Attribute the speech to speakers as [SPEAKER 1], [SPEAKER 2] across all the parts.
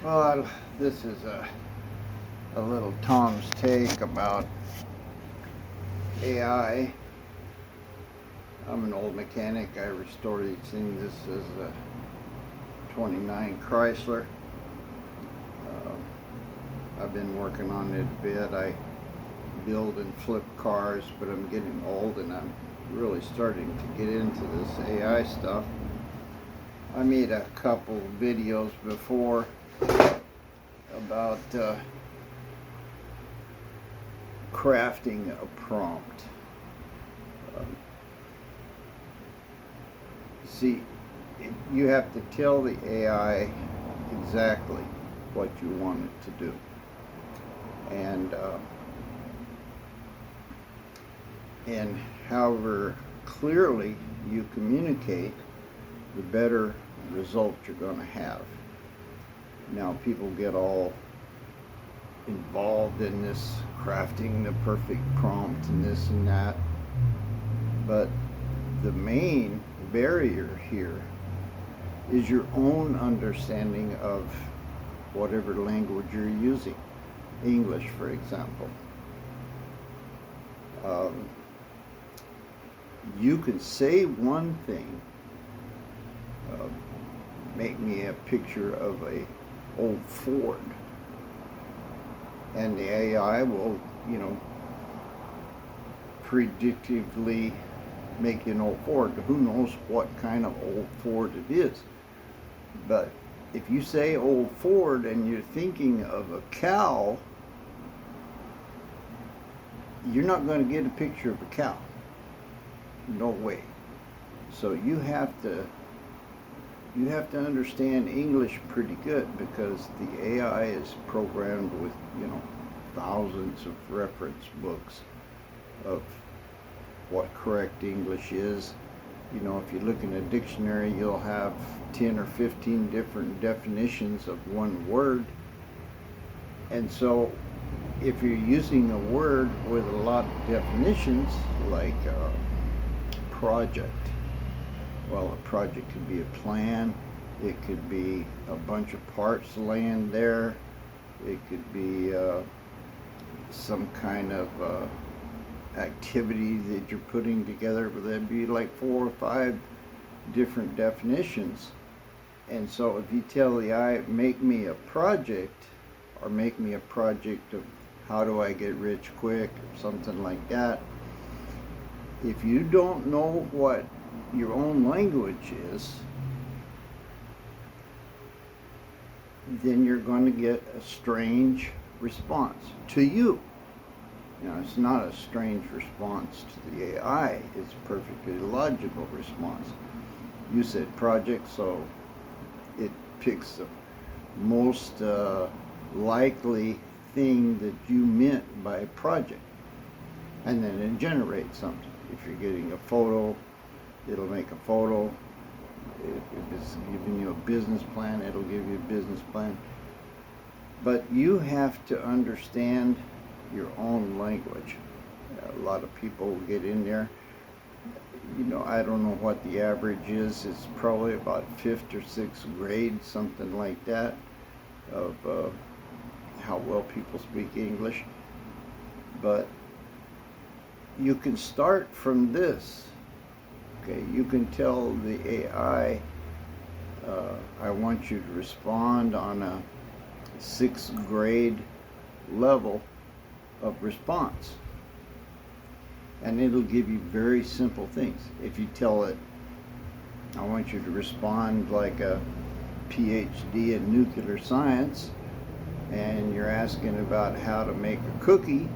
[SPEAKER 1] Well, this is a little Tom's take about AI. I'm an old mechanic. I restore these things. This is a 29 Chrysler. I've been working on it a bit. I build and flip cars, but I'm getting old and I'm really starting to get into this AI stuff. I made a couple videos before about crafting a prompt. See, you have to tell the AI exactly what you want it to do. And however clearly you communicate, the better result you're going to have. Now, people get all involved in this crafting the perfect prompt and this and that, but the main barrier here is your own understanding of whatever language you're using. English, for example. You can say one thing, make me a picture of a old Ford, and the AI will, predictively make an old Ford. Who knows what kind of old Ford it is? But if you say old Ford and you're thinking of a cow, you're not going to get a picture of a cow. No way. So you have to understand English pretty good, because the AI is programmed with, thousands of reference books of what correct English is. If you look in a dictionary, you'll have 10 or 15 different definitions of one word. And so if you're using a word with a lot of definitions, like project, well, a project could be a plan, it could be a bunch of parts laying there, it could be some kind of activity that you're putting together, but there'd be like 4 or 5 different definitions. And so if you tell the AI, make me a project, or make me a project of how do I get rich quick, or something like that, if you don't know what your own language is, then you're going to get a strange response to you. It's not a strange response to the AI, it's a perfectly logical response. You said project, so it picks the most likely thing that you meant by project, and then it generates something. If you're getting a photo, it'll make a photo. If it's giving you a business plan, it'll give you a business plan. But you have to understand your own language. A lot of people get in there, I don't know what the average is. It's probably about 5th or 6th grade, something like that, of how well people speak English. But you can start from this. Okay, you can tell the AI, I want you to respond on a 6th grade level of response. And it'll give you very simple things. If you tell it, I want you to respond like a PhD in nuclear science, and you're asking about how to make a cookie,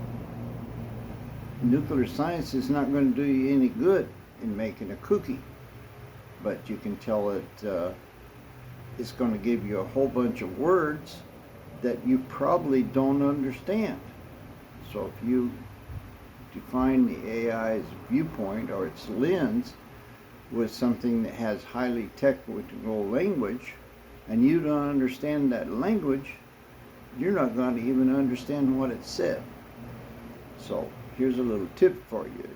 [SPEAKER 1] nuclear science is not going to do you any good in making a cookie. But you can tell it it's going to give you a whole bunch of words that you probably don't understand. So if you define the AI's viewpoint or its lens with something that has highly technical language, and you don't understand that language, you're not going to even understand what it said. So here's a little tip for you,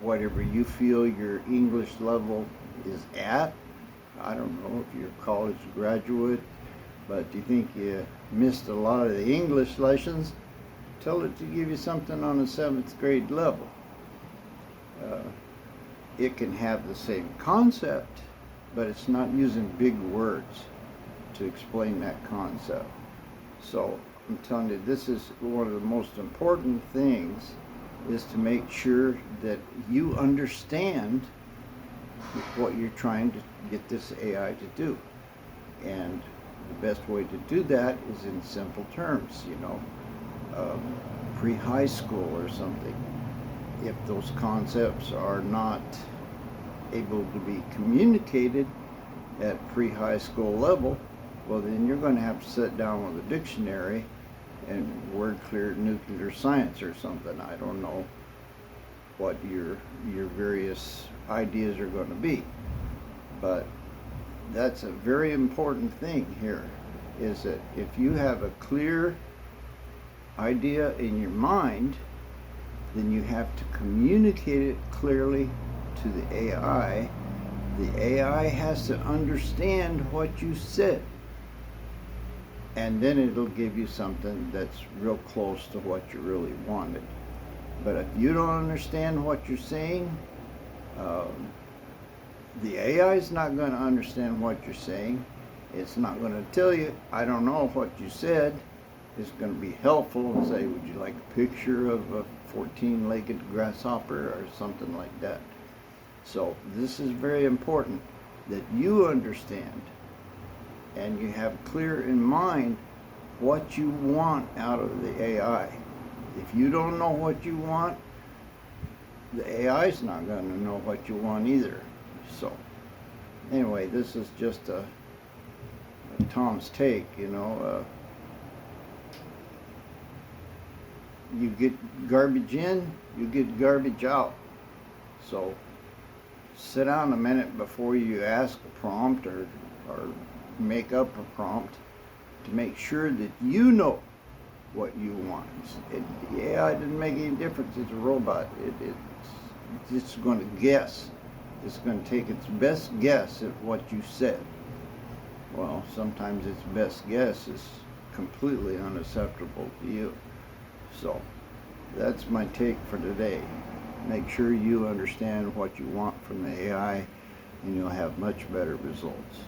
[SPEAKER 1] whatever you feel your English level is at, I don't know if you're a college graduate, but do you think you missed a lot of the English lessons? Tell it to give you something on a 7th grade level. Uh, it can have the same concept, but it's not using big words to explain that concept. So I'm telling you, this is one of the most important things, is to make sure that you understand what you're trying to get this AI to do. And the best way to do that is in simple terms, pre-high school or something. If those concepts are not able to be communicated at pre-high school level, well, then you're going to have to sit down with a dictionary and word clear nuclear science or something. I don't know what your various ideas are going to be, but that's a very important thing here, is that if you have a clear idea in your mind, then you have to communicate it clearly to the AI. The AI has to understand what you said, and then it'll give you something that's real close to what you really wanted. But if you don't understand what you're saying, the AI is not going to understand what you're saying. It's not going to tell you, I don't know what you said. It's going to be helpful and say, would you like a picture of a 14-legged grasshopper or something like that. So this is very important, that you understand and you have clear in mind what you want out of the AI. If you don't know what you want, the AI is not going to know what you want either. So anyway, this is just a Tom's take, you get garbage in, you get garbage out. So sit down a minute before you ask a prompt or make up a prompt to make sure that you know what you want. The AI didn't make any difference. It's a robot. It's just going to guess. It's going to take its best guess at what you said. Well, sometimes its best guess is completely unacceptable to you. So that's my take for today. Make sure you understand what you want from the AI, and you'll have much better results.